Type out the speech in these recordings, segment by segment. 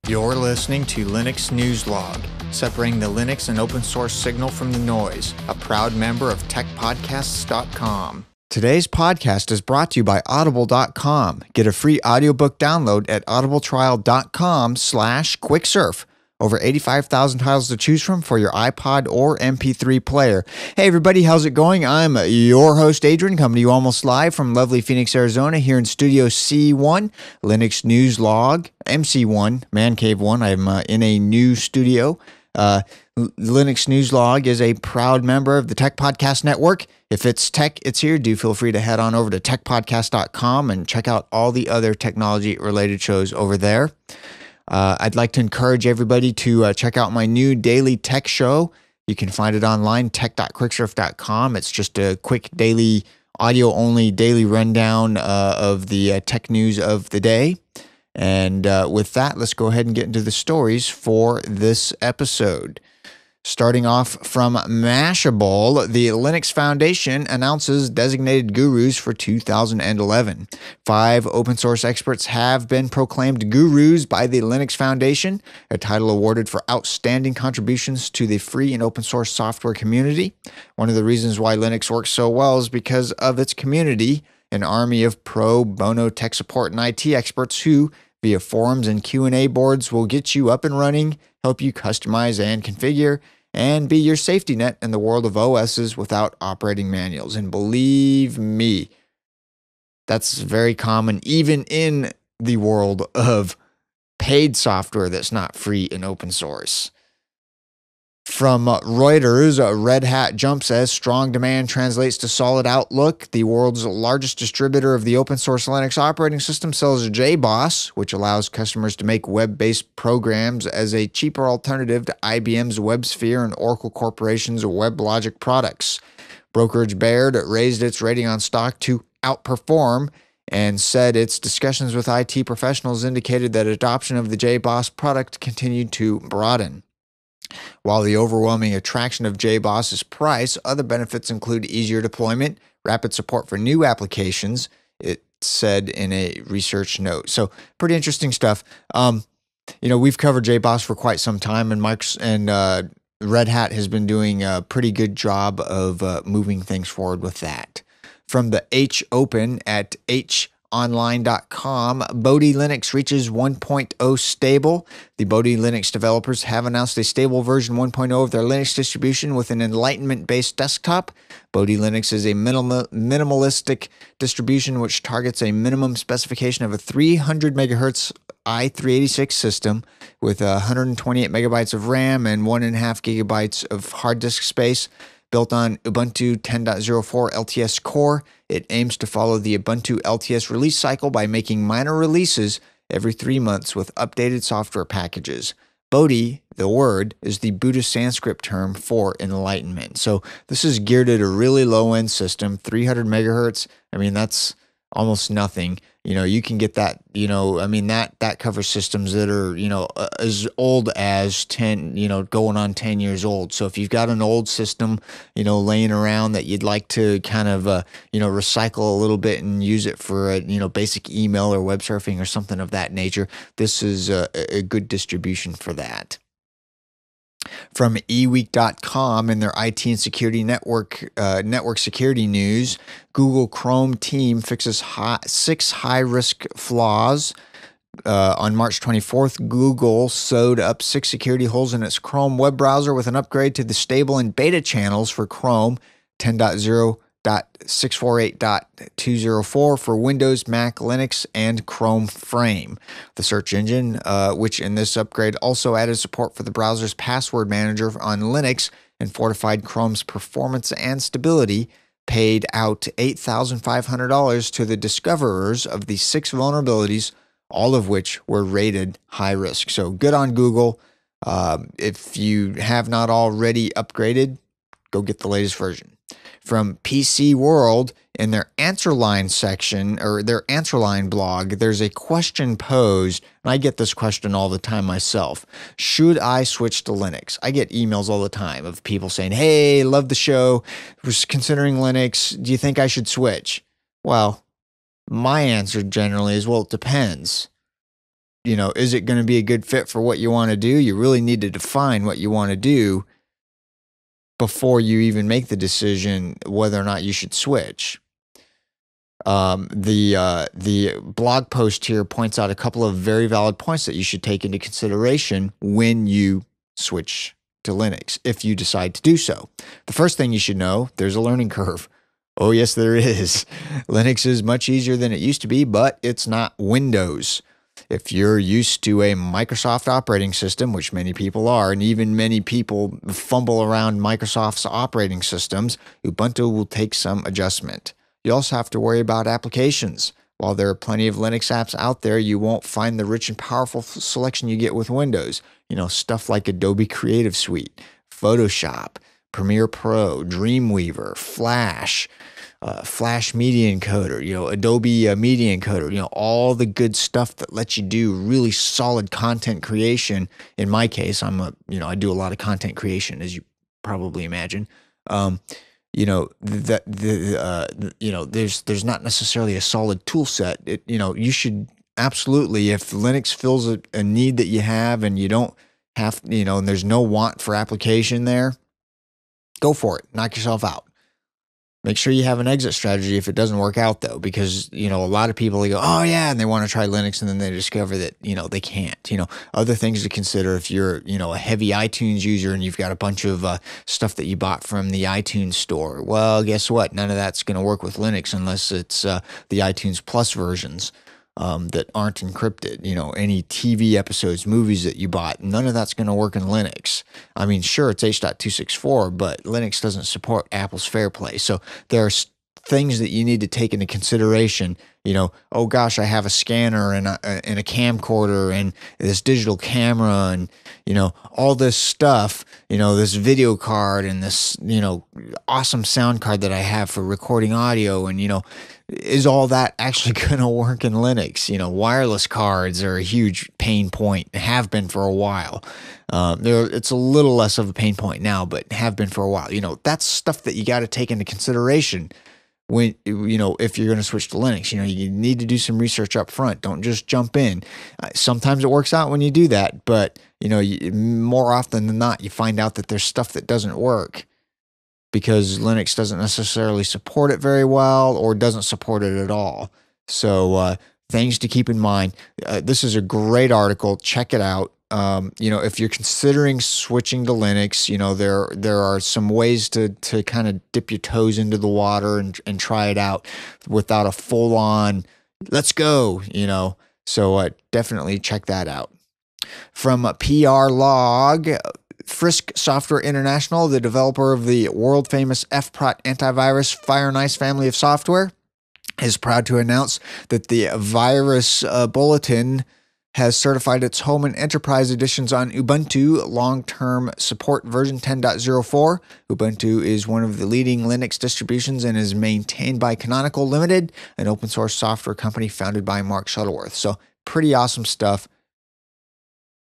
You're listening to Linux News Log, separating the Linux and open source signal from the noise, a proud member of techpodcasts.com. Today's podcast is brought to you by audible.com. Get a free audiobook download at audibletrial.com/quicksurf. Over 85,000 titles to choose from for your iPod or MP3 player. Hey everybody, how's it going? I'm your host Adrian, coming to you almost live from lovely Phoenix, Arizona, here in Studio C1, Linux News Log, MC1, Man Cave 1. I'm in a new studio. Linux News Log is a proud member of the Tech Podcast Network. If it's tech, it's here. Do feel free to head on over to techpodcast.com and check out all the other technology-related shows over there. I'd like to encourage everybody to check out my new daily tech show. You can find it online, tech.quicksurf.com. It's just a quick daily, audio-only daily rundown of the tech news of the day. And with that, let's go ahead and get into the stories for this episode. Starting off from Mashable, the Linux Foundation announces designated gurus for 2011. 5 open source experts have been proclaimed gurus by the Linux Foundation, a title awarded for outstanding contributions to the free and open source software community. One of the reasons why Linux works so well is because of its community, an army of pro bono tech support and IT experts who, via forums and Q&A boards, will get you up and running, help you customize and configure, and be your safety net in the world of OSs without operating manuals. And believe me, that's very common even in the world of paid software that's not free and open source. From Reuters, Red Hat jumps as strong demand translates to solid outlook. The world's largest distributor of the open source Linux operating system sells JBoss, which allows customers to make web-based programs as a cheaper alternative to IBM's WebSphere and Oracle Corporation's WebLogic products. Brokerage Baird raised its rating on stock to outperform and said its discussions with IT professionals indicated that adoption of the JBoss product continued to broaden. While the overwhelming attraction of JBoss is price, other benefits include easier deployment, rapid support for new applications, it said in a research note. So pretty interesting stuff. We've covered JBoss for quite some time, and Red Hat has been doing a pretty good job of moving things forward with that. From the H Open at online.com, Bodhi Linux reaches 1.0 stable. The Bodhi Linux developers have announced a stable version 1.0 of their Linux distribution with an Enlightenment-based desktop. Bodhi Linux is a minimalistic distribution which targets a minimum specification of a 300 MHz i386 system with 128 megabytes of RAM and 1.5 gigabytes of hard disk space. Built on Ubuntu 10.04 LTS core, it aims to follow the Ubuntu LTS release cycle by making minor releases every 3 months with updated software packages. Bodhi, the word, is the Buddhist Sanskrit term for enlightenment. So this is geared at a really low-end system, 300 megahertz. I mean, that's almost nothing. You can get that, that covers systems that are, as old as 10, going on 10 years old. So if you've got an old system, laying around that you'd like to kind of, recycle a little bit and use it for, basic email or web surfing or something of that nature, this is a good distribution for that. From eweek.com in their IT and security network security news, Google Chrome team fixes 6 high-risk flaws. On March 24th, Google sewed up 6 security holes in its Chrome web browser with an upgrade to the stable and beta channels for Chrome 10.0.648.204 for Windows, Mac, Linux, and Chrome Frame. The search engine, which in this upgrade also added support for the browser's password manager on Linux and fortified Chrome's performance and stability, paid out $8,500 to the discoverers of the 6 vulnerabilities, all of which were rated high risk. So good on Google. If you have not already upgraded, go get the latest version. From PC World, in their answer line section, or their answer line blog, there's a question posed, and I get this question all the time myself. Should I switch to Linux? I get emails all the time of people saying, hey, love the show, was considering Linux, do you think I should switch? Well, my answer generally is, well, it depends. is it going to be a good fit for what you want to do? You really need to define what you want to do before you even make the decision whether or not you should switch. The blog post here points out a couple of very valid points that you should take into consideration when you switch to Linux, if you decide to do so. The first thing you should know, there's a learning curve. Oh, yes, there is. Linux is much easier than it used to be, but it's not Windows. If you're used to a Microsoft operating system, which many people are, and even many people fumble around Microsoft's operating systems, Ubuntu will take some adjustment. You also have to worry about applications. While there are plenty of Linux apps out there, you won't find the rich and powerful selection you get with Windows. Stuff like Adobe Creative Suite, Photoshop, Premiere Pro, Dreamweaver, Flash, Flash Media Encoder, Adobe Media Encoder, all the good stuff that lets you do really solid content creation. In my case, I do a lot of content creation, as you probably imagine. There's not necessarily a solid tool set. You should absolutely, if Linux fills a need that you have and you don't have, and there's no want for application there, go for it. Knock yourself out. Make sure you have an exit strategy if it doesn't work out, though, because, a lot of people, they go, oh, yeah, and they want to try Linux, and then they discover that, they can't. Other things to consider if you're, a heavy iTunes user and you've got a bunch of stuff that you bought from the iTunes store. Well, guess what? None of that's going to work with Linux unless it's the iTunes Plus versions that aren't encrypted. Any TV episodes, movies that you bought, none of that's going to work in Linux. I mean, sure, it's H.264, but Linux doesn't support Apple's Fair Play. So there are things that you need to take into consideration. Oh gosh, I have a scanner and a camcorder and this digital camera and, all this stuff, this video card and this, awesome sound card that I have for recording audio. And, is all that actually going to work in Linux? Wireless cards are a huge pain point, have been for a while. It's a little less of a pain point now, but have been for a while. That's stuff that you got to take into consideration when, if you're going to switch to Linux. You need to do some research up front. Don't just jump in. Sometimes it works out when you do that, but, more often than not, you find out that there's stuff that doesn't work because Linux doesn't necessarily support it very well or doesn't support it at all. So things to keep in mind. This is a great article. Check it out. If you're considering switching to Linux, there are some ways to kind of dip your toes into the water and try it out without a full-on, let's go, So definitely check that out. From PR Log, Frisk Software International, the developer of the world-famous F-PROT Antivirus Fire Nice family of software, is proud to announce that the virus bulletin has certified its home and enterprise editions on Ubuntu long-term support version 10.04. Ubuntu is one of the leading Linux distributions and is maintained by Canonical Limited, an open-source software company founded by Mark Shuttleworth. So pretty awesome stuff.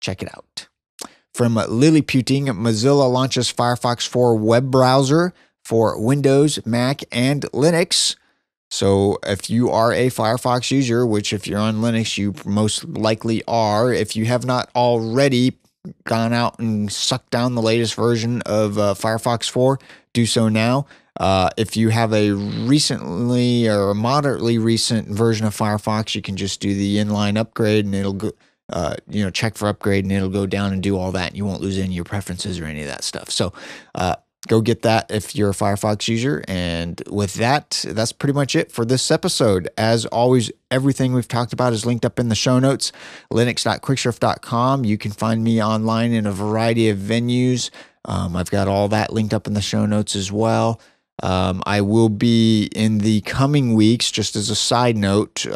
Check it out. From Liliputing, Mozilla launches Firefox 4 web browser for Windows, Mac, and Linux. So if you are a Firefox user, which if you're on Linux, you most likely are, if you have not already gone out and sucked down the latest version of Firefox 4, do so now. If you have a recently or a moderately recent version of Firefox, you can just do the inline upgrade and it'll go, check for upgrade and it'll go down and do all that. And you won't lose any of your preferences or any of that stuff. So, go get that if you're a Firefox user. And with that, that's pretty much it for this episode. As always, everything we've talked about is linked up in the show notes, linux.quickshrift.com. You can find me online in a variety of venues. I've got all that linked up in the show notes as well. I will be in the coming weeks, just as a side note,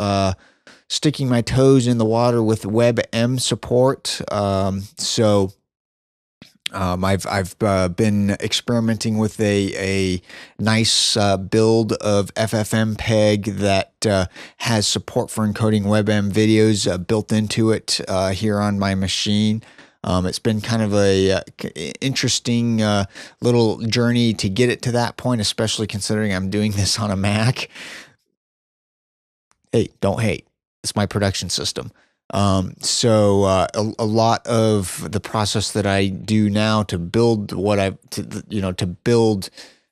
sticking my toes in the water with WebM support. I've been experimenting with a nice build of FFmpeg that has support for encoding WebM videos built into it here on my machine. It's been kind of a interesting little journey to get it to that point, especially considering I'm doing this on a Mac. Hey, don't hate. It's my production system. A lot of the process that I do now to build to build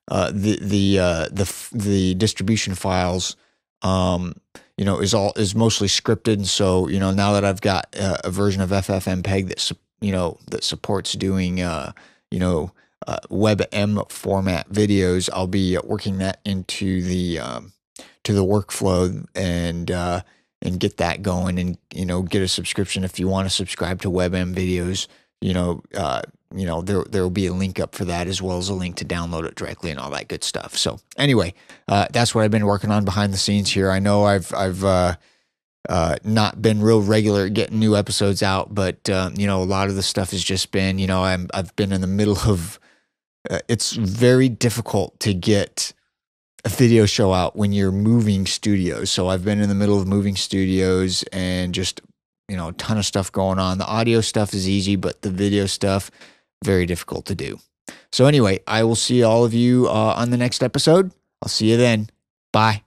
the distribution files, is mostly scripted. So, now that I've got a version of FFmpeg that supports doing, WebM format videos, I'll be working that into the to the workflow and get that going, and get a subscription if you want to subscribe to WebM videos. There will be a link up for that, as well as a link to download it directly and all that good stuff. So anyway, that's what I've been working on behind the scenes here. I know I've not been real regular at getting new episodes out, but a lot of the stuff has just been, I've been in the middle of. It's very difficult to get a video show out when you're moving studios. So I've been in the middle of moving studios and just, a ton of stuff going on. The audio stuff is easy, but the video stuff, very difficult to do. So anyway, I will see all of you on the next episode. I'll see you then. Bye.